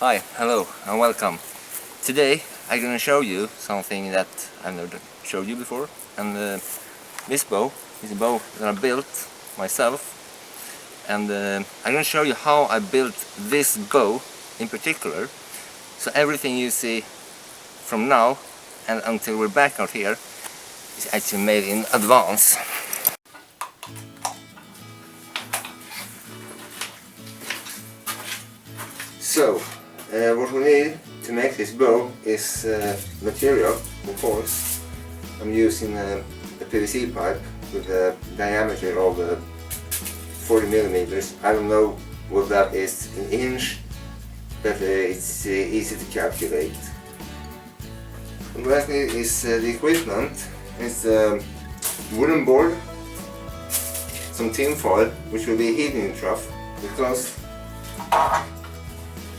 Hi, hello and welcome. Today I'm gonna show you something that I've never showed you before, and this bow is a bow that I built myself, and I'm gonna show you how I built this bow in particular. So everything you see from now and until we're back out here is actually made in advance. So what we need to make this bow is material, of course. I'm using a PVC pipe with a diameter of 40 millimeters. I don't know what that is in inch, but it's easy to calculate. And what I need is the equipment. It's a wooden board, some tin foil, which will be a heating trough, because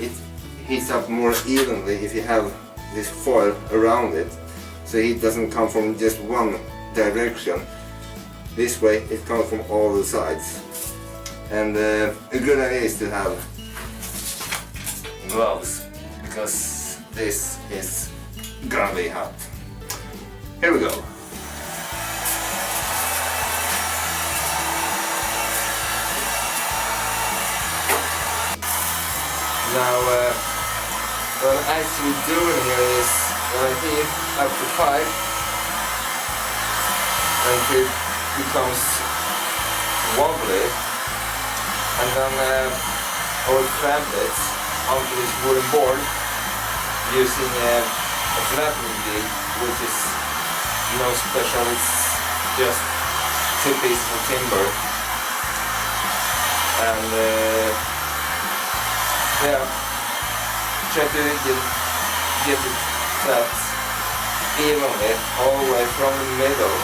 it heats up more evenly if you have this foil around it, so heat doesn't come from just one direction. This way it comes from all the sides. And a good idea is to have gloves, because this is gonna be hot. Here we go. Now what I'm actually doing here is I heat up the pipe until it becomes wobbly, and then I will clamp it onto this wooden board using a flattening jig, which is no special, it's just 2 pieces of timber. And yeah, try to get it flat evenly all the way from the middle,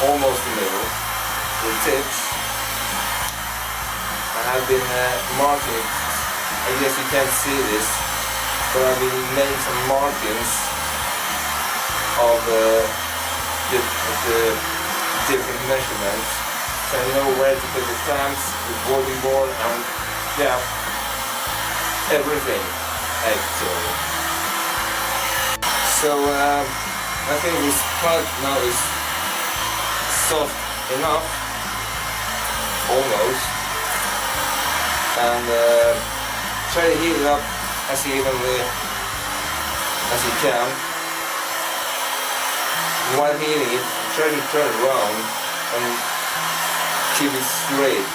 almost the middle, to the tips. I have been marking, I guess you can't see this, but I've been making some markings of the different measurements, so I know where to put the clamps, the boarding board, and yeah, everything actually. So I think this part now is soft enough, almost, and try to heat it up as evenly as you can. While heating it, try to turn it around and keep it straight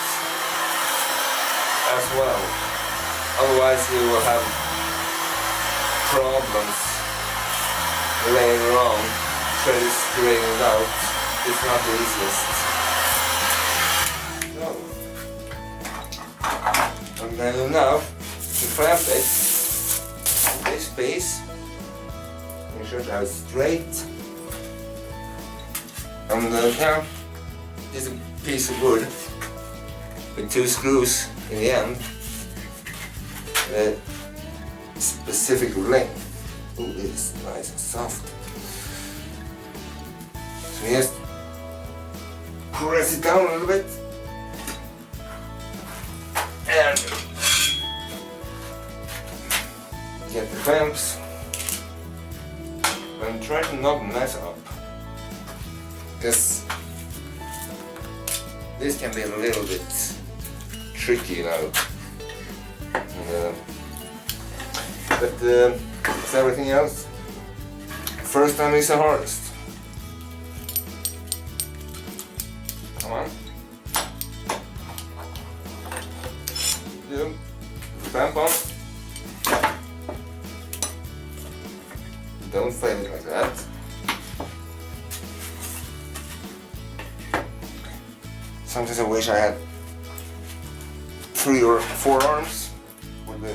as well. Otherwise you will have problems later on. Try to straighten it out. It's not the easiest. So, and then now to clamp it, this piece, make sure to have it straight. And here is a piece of wood with 2 screws in the end. Specific length. Oh, this is nice and soft. So just press it down a little bit and get the clamps and try to not mess up, because this can be a little bit tricky, you know. But it's everything else. First time is the hardest. Come on. Do the clamp on. Don't fail it like that. Sometimes I wish I had 3 or 4 arms. Would be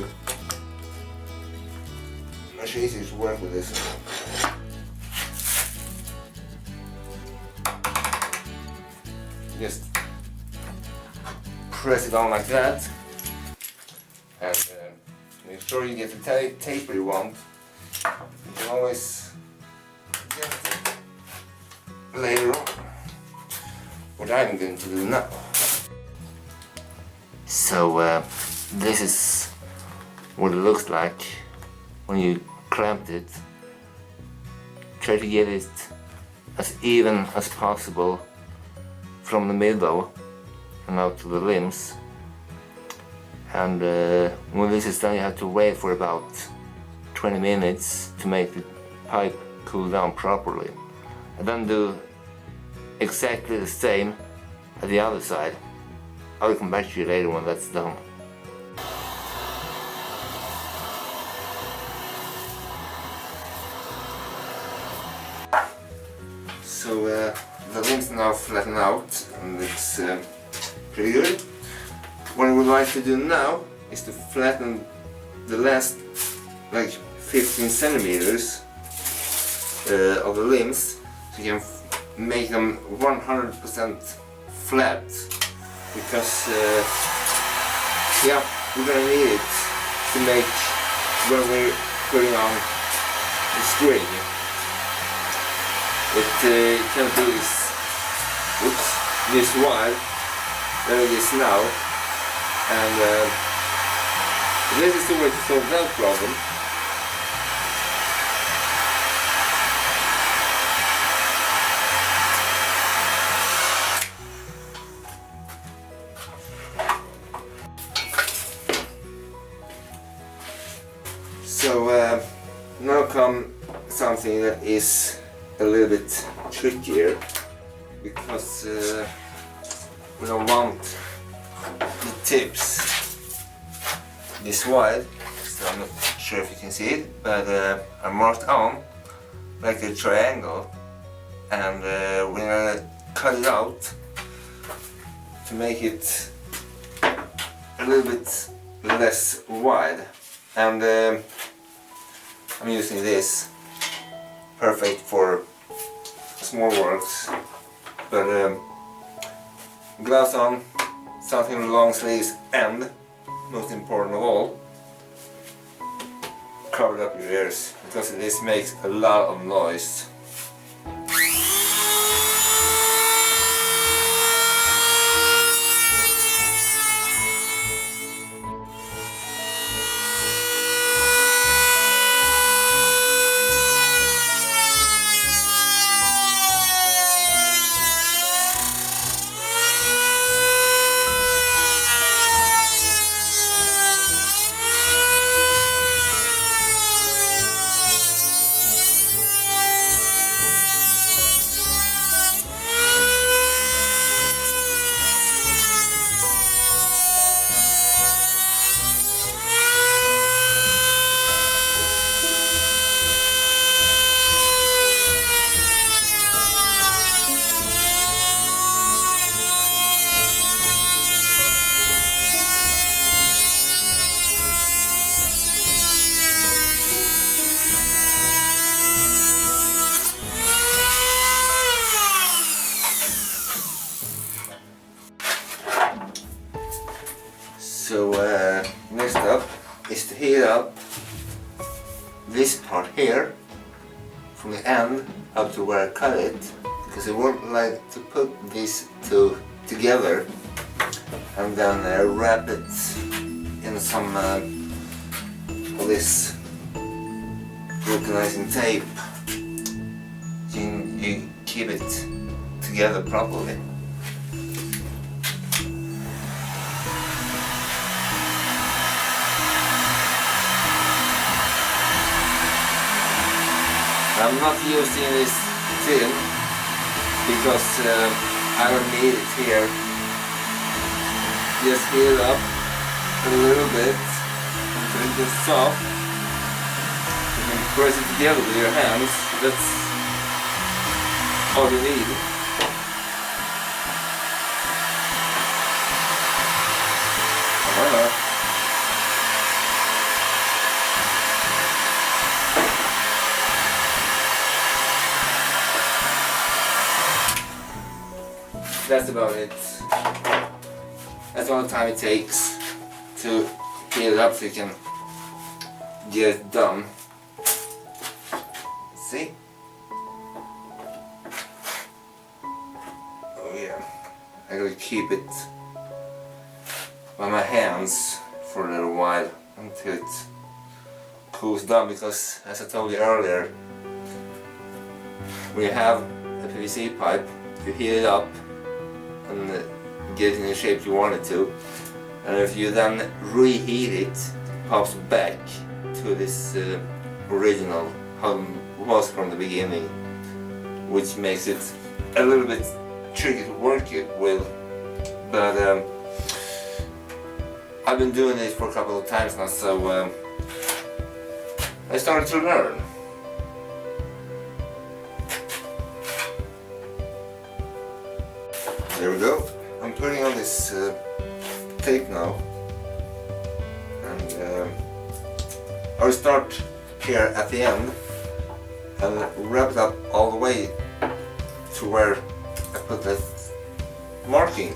much easier to work with this. Just press it on like that, and make sure you get the taper you want. You can always get it later on, what I'm going to do now. So this is what it looks like when you clamped it. Try to get it as even as possible from the middle and out to the limbs. And when this is done, you have to wait for about 20 minutes to make the pipe cool down properly. And then do exactly the same at the other side. I'll come back to you later when that's done. So the limbs now flatten out and it's pretty good. What I would like to do now is to flatten the last like 15 centimeters of the limbs so you can make them 100% flat, because yeah, we're gonna need it to make when we're putting on the string. It can't do this wide than it is now, and this is the way to solve that problem. So now come something that is a little bit trickier, because we don't want the tips this wide, so I'm not sure if you can see it, but I marked on like a triangle, and we're gonna cut it out to make it a little bit less wide. And I'm using this, perfect for small works, but gloves on, something with long sleeves, and most important of all, cover up your ears, because this makes a lot of noise. So next up is to heat up this part here from the end up to where I cut it, because I won't like to put these two together and then wrap it in some of this vulcanizing tape so you keep it together properly. I'm not using this tin because I don't need it here. Just heat it up a little bit until it gets soft. You can press it together with your hands. That's all you need. That's about it. That's all the time it takes to heat it up so you can get it done. See? Oh yeah. I gotta keep it by my hands for a little while. until it cools down, because as I told you earlier, when you have a PVC pipe, you heat it up and get it in the shape you want it to, and if you then reheat it, it pops back to this original, how it was from the beginning, which makes it a little bit tricky to work it with. But I've been doing it for a couple of times now, so I started to learn. There we go. I'm putting on this tape now, and I'll start here at the end and wrap it up all the way to where I put that marking.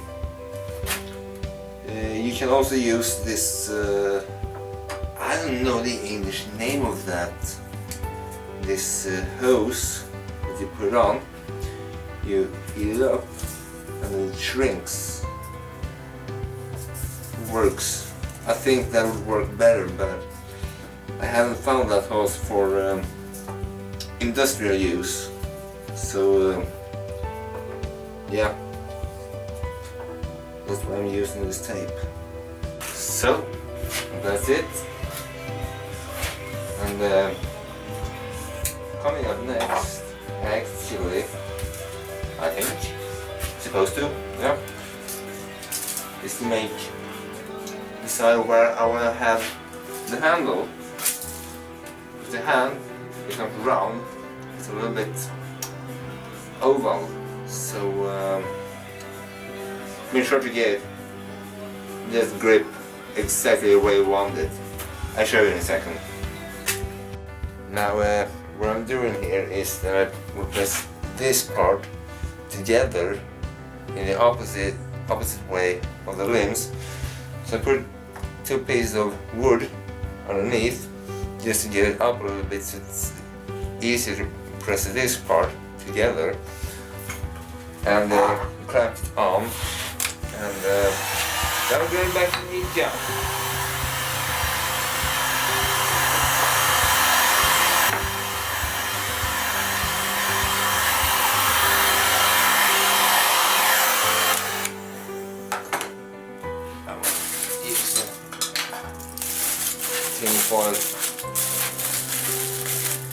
You can also use this, I don't know the English name of that, this hose that you put on. You heat it up and it shrinks. Works. I think that would work better, but I haven't found that hose for industrial use. So yeah, that's why I'm using this tape. So that's it. And coming up next, actually, I think, supposed to, yeah, is to decide where I want to have the handle. If the hand is not round, it's a little bit oval, so make sure to get this grip exactly the way you want it. I'll show you in a second. Now what I'm doing here is that I will press this part together in the opposite way of the limbs. So I put two pieces of wood underneath just to get it up a little bit, so it's easier to press this part together, and clamp it on, and then we're going back to the jump. Tin foil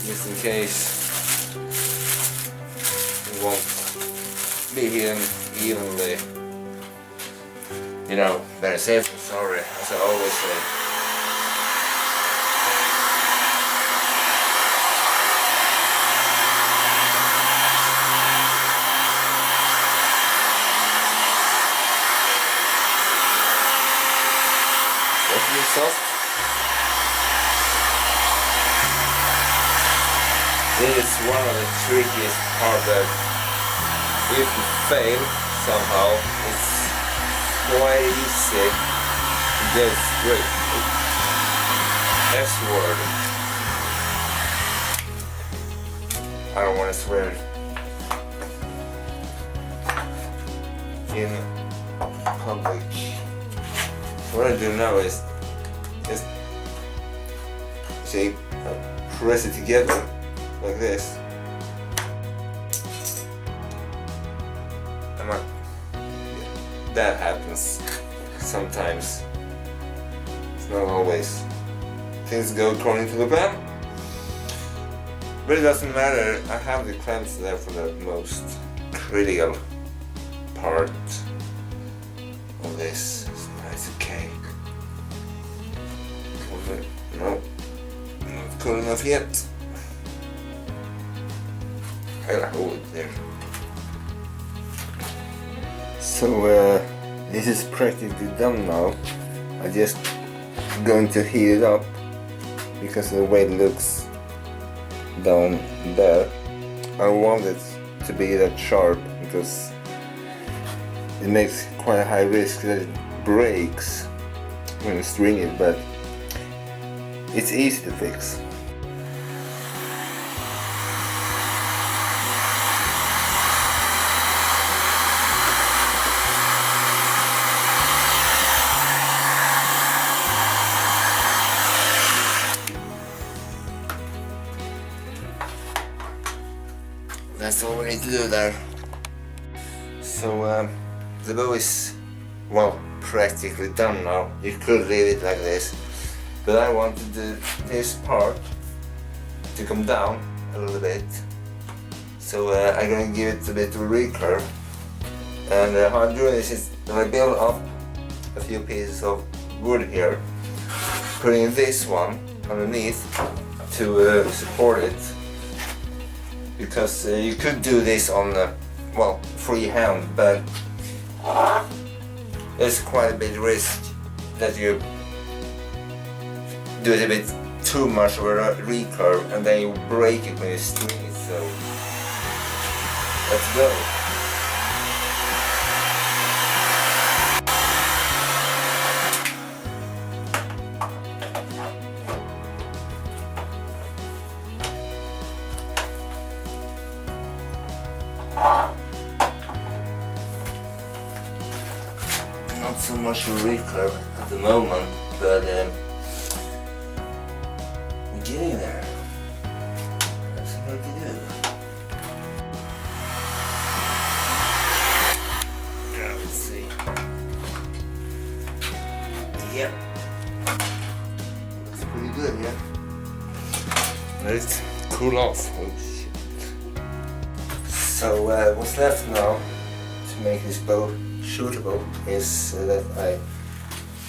just in case it won't be hidden evenly. You know, better safe than sorry, as I always say. What's this soft? This is one of the trickiest parts that if you fail somehow, it's quite easy to go straight. S word. I don't want to swear in public. So what I do now is just see, press it together like this. That happens sometimes. It's not always. Things go according to the plan. But it doesn't matter. I have the clamps there for the most critical part of this. So it's okay. No, not good enough yet. I'll hold it there. So this is practically done now. I'm just going to heat it up because of the way it looks down there. I don't want it to be that sharp because it makes quite a high risk that it breaks when you string it, but it's easy to fix. to do there. So the bow is, well, practically done now. You could leave it like this, but I wanted this part to come down a little bit, so I'm going to give it a bit of a recurve. And how I'm doing this is that I build up a few pieces of wood here, putting this one underneath to support it, because you could do this on well, freehand, but there's quite a bit risk that you do it a bit too much of a recurve and then you break it when you swing it. So let's go. Not so much a recurve at the moment, but we're getting there. Absolutely good. Yeah, let's see. Yep. Looks pretty good, yeah. Let it cool off. Oh shit. So what's left now to make this bow shootable is that I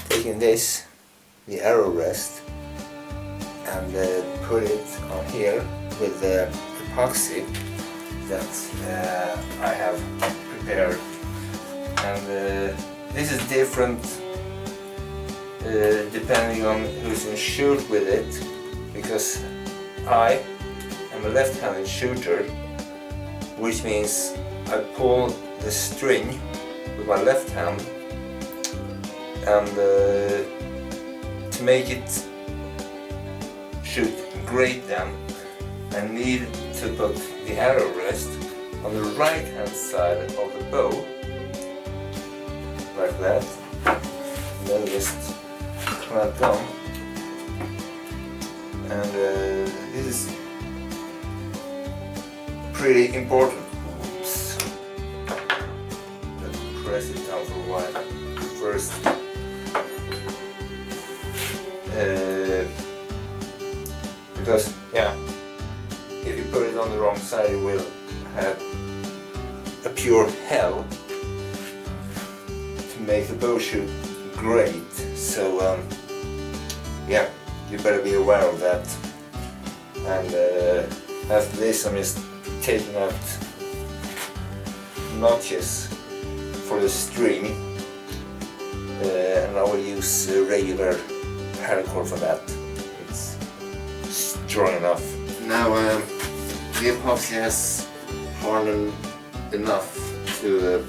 taking this, the arrow rest, and put it on here with the epoxy that I have prepared. And this is different depending on who's in shoot with it, because I am a left-handed shooter, which means I pull the string with my left hand, and to make it shoot great then I need to put the arrow rest on the right hand side of the bow, like that, and then just clamp on. And this is pretty important. Oops. Let's press it down for a while first. Because, yeah, if you put it on the wrong side, it will have a pure hell to make the bow shoot great. So, yeah, you better be aware of that. And after this, I'm just taking out notches for the string, and I will use regular paracord for that. It's strong enough. Now the epoxy has hardened enough to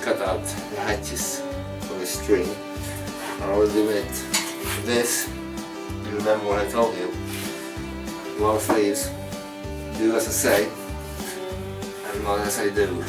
cut out the hatches for the string. I will do it with this. You remember what I told you? Long sleeves. Do as I say, and not as I do.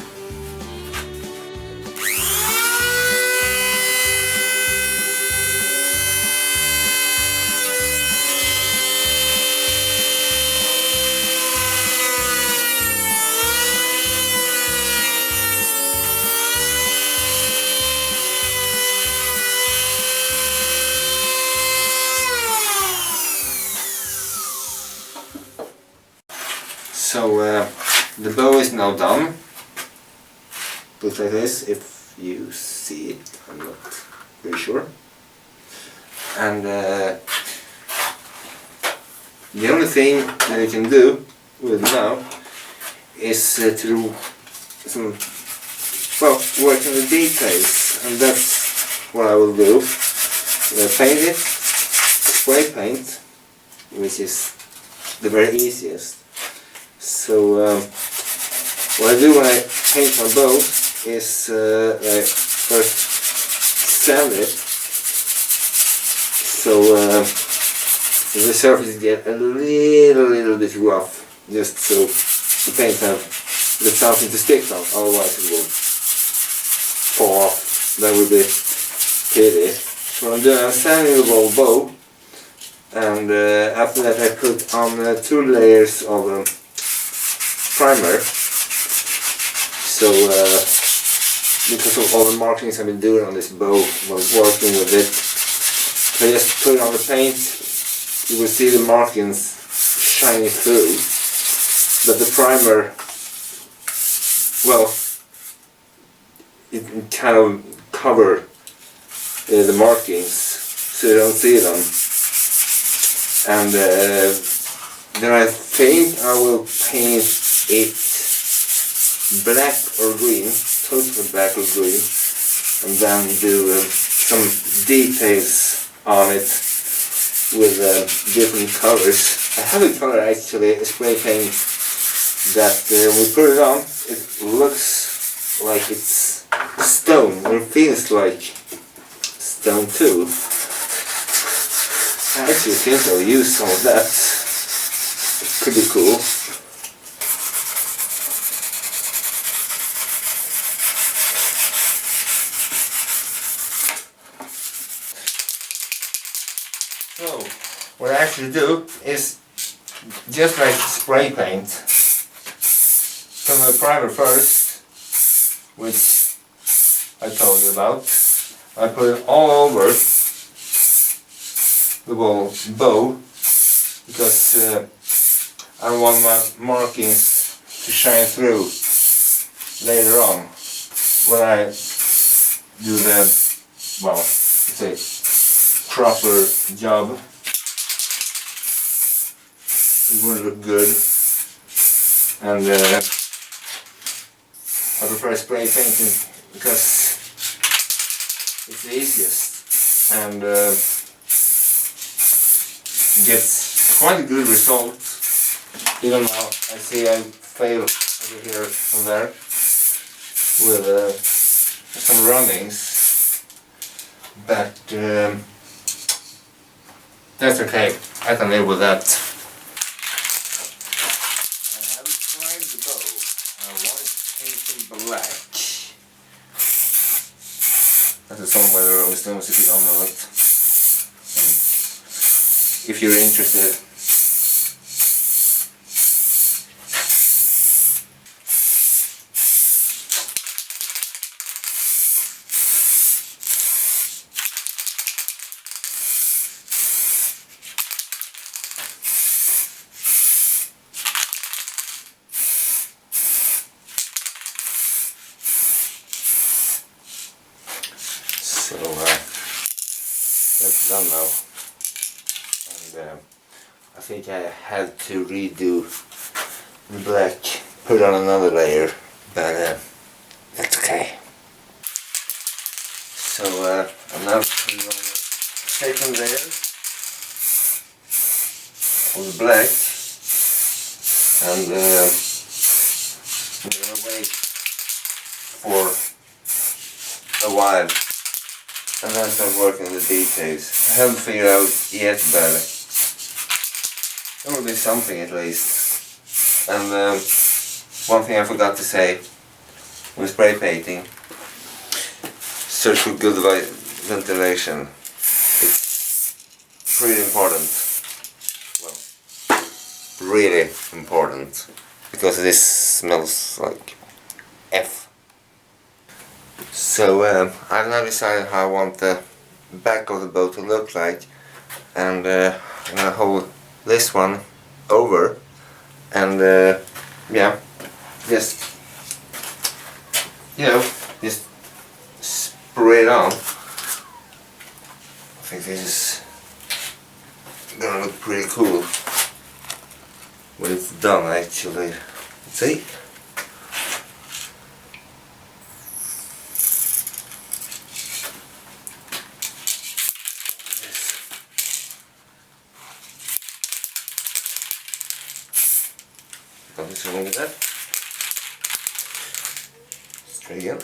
So the bow is now done. Looks like this, if you see it. I'm not very sure. And the only thing that you can do with it now is to do some, well, work on the details, and that's what I will do. Paint it, spray paint, which is the very easiest. So what I do when I paint my bow is I first sand it, so the surface gets a little bit rough, just so the paint have the something to stick on, otherwise it will fall off. That would be pity. So what I'm doing, I'm sanding the whole bow, and after that I put on 2 layers of primer. So because of all the markings I've been doing on this bow while working with it, if I just put it on the paint, you will see the markings shining through. But the primer, well, it kind of cover the markings so you don't see them. And then I think I will paint it black or green, totally black or green, and then do some details on it with different colors. I have a color actually, a spray paint, that when we put it on, it looks like it's stone, and it feels like stone too. I actually think I'll use some of that. It could be cool. So, what I actually do is just like spray paint. Some of the primer first, which I told you about. I put it all over the bow because I don't want my markings to shine through later on when I do the, well, let's say, proper job. It won't look good, and I prefer spray painting because it's the easiest and gets quite a good result, even though I see I fail over here and there with some runnings, but that's okay, I can live with that. I haven't tried the bow. I want it painted black. That is somewhere the Rolling Stones if you don't know it. If you're interested. So that's done now, and I think I had to redo the black, put on another layer, but that's okay. So I'm now putting on the second layer of the black, and I'm gonna wait for a while and then start working on the details. I haven't figured out yet, but there will be something at least. And one thing I forgot to say, with spray painting, search for good ventilation. It's pretty important. Well, really important, because this smells like F. So I've now decided how I want the back of the boat to look like, and I'm gonna hold this one over and yeah, just just spray it on. I think this is gonna look pretty cool when it's done actually. See? Nothing wrong with that. Let's try again.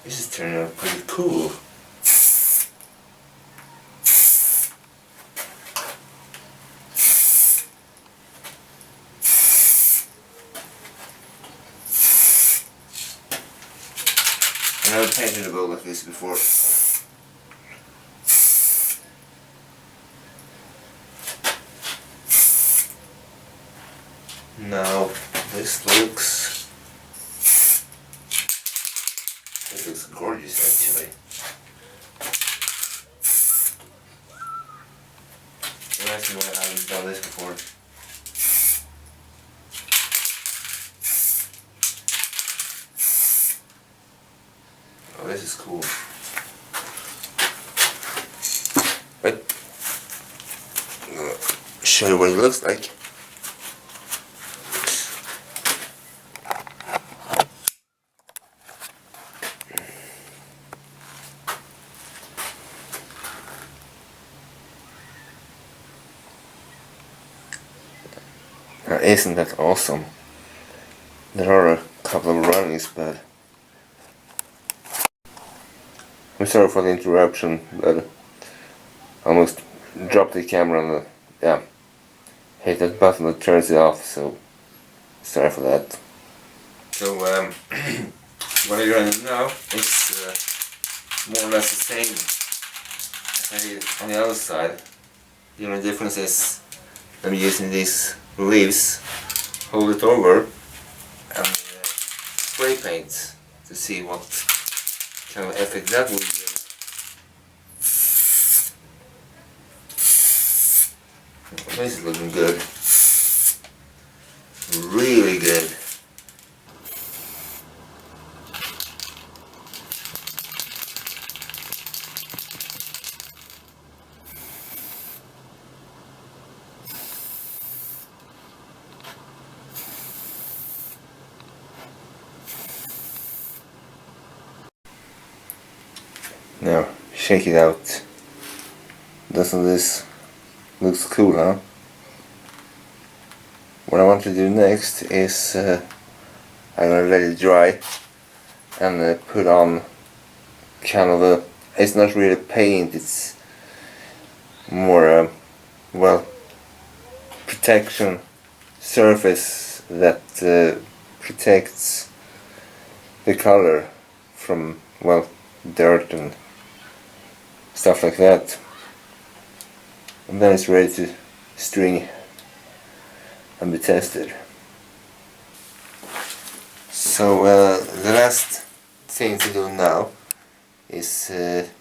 This is turning out pretty cool. And I'll painted a bowl like this before. Now this looks gorgeous actually. Reminds me when I haven't done this before. Oh, this is cool. But show you what it looks like. Now, isn't that awesome? There are a couple of runnings, but I'm sorry for the interruption, but I almost dropped the camera and yeah, hit that button that turns it off, so sorry for that. So what I'm going to do now is more or less the same as I did on the other side. The only difference is I'm using these leaves, hold it over and spray paint to see what kind of effect that will give. This is looking good. Really good. Now, shake it out. Doesn't this looks cool, huh? What I want to do next is I'm gonna let it dry and put on kind of a, it's not really paint, it's more well, protection surface that protects the color from, well, dirt and stuff like that, and then it's ready to string and be tested. So the last thing to do now is,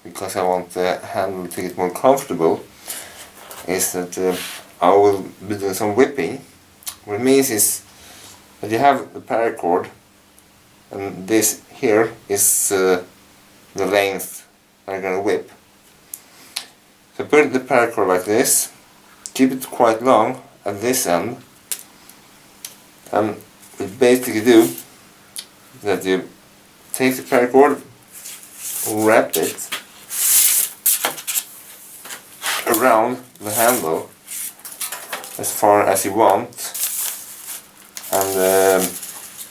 because I want the handle to get more comfortable, is that I will be doing some whipping. What it means is that you have the paracord, and this here is the length I'm gonna whip. So put the paracord like this, keep it quite long at this end, and what you basically do is that you take the paracord, wrap it around the handle as far as you want, and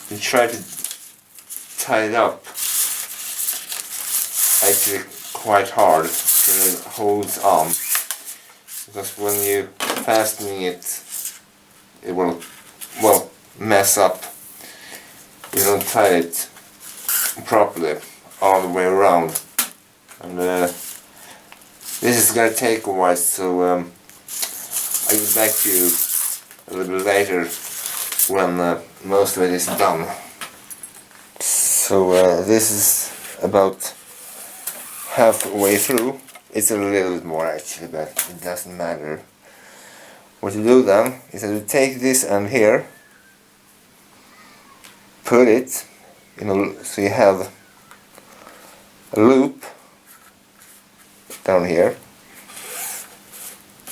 you try to tie it up actually quite hard so it holds on, because when you fastening it, it will, well, mess up. You don't tie it properly all the way around, and this is gonna take a while, so I'll get back to you a little bit later when most of it is done. So this is about halfway through. It's a little bit more actually, but it doesn't matter. What you do then is that you take this end here, put it in a, so you have a loop down here,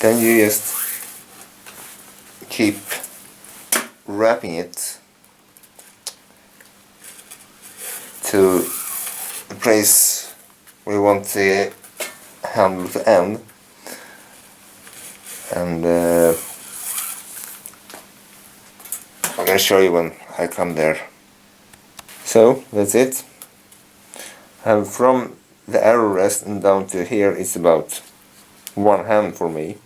then you just keep wrapping it to the place where you want the handle to end, and I'm going to show you when I come there. So that's it. And from the arrow rest and down to here it's about one hand for me.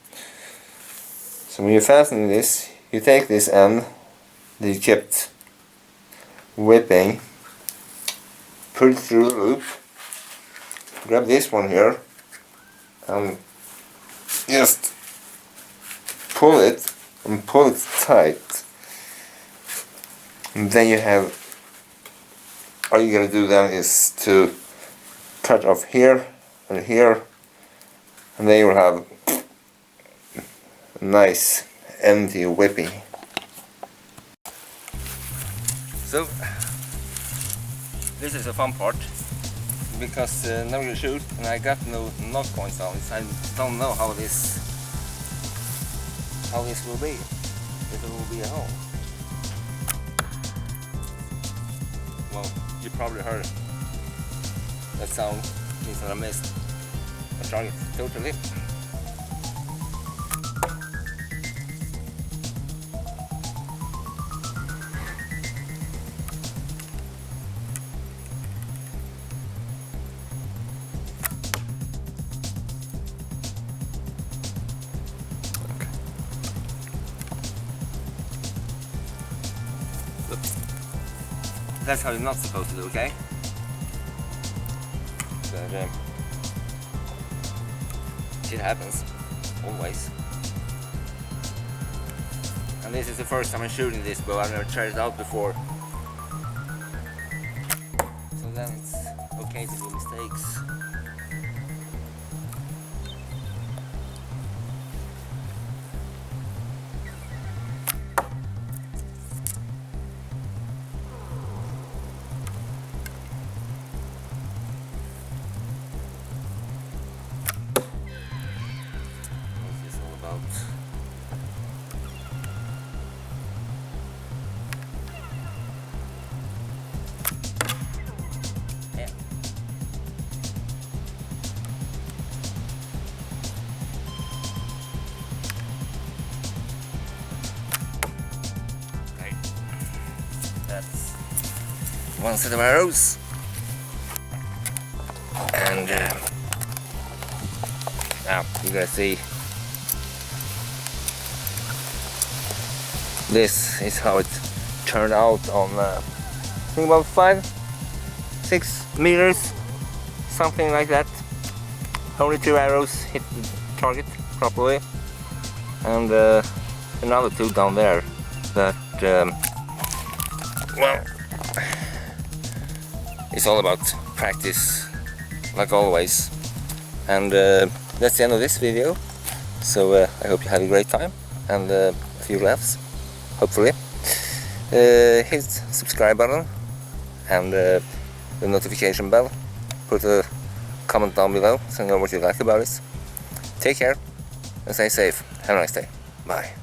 So when you're fastening this, you take this end that you kept whipping, put it through the loop, grab this one here and just pull it and pull it tight, and then you have, all you gotta do then is to cut off here and here, and then you'll have a nice empty whippy. So this is the fun part, because now you shoot and I got no knot points on it. I don't know how this will be, if it will be a hole. Well, you probably heard that sound, means that I missed my target totally. That's how you're not supposed to do, okay? But shit happens, always. And this is the first time I'm shooting this bow. I've never tried it out before. So then it's okay to do mistakes. That's one set of arrows, and now you guys see, this is how it turned out on I think about 5-6 meters, something like that. Only 2 arrows hit the target properly, and another 2 down there that well, it's all about practice, like always. And that's the end of this video. So I hope you had a great time and a few laughs, hopefully. Hit subscribe button and the notification bell. Put a comment down below, so know what you like about it. Take care and stay safe. Have a nice day. Bye.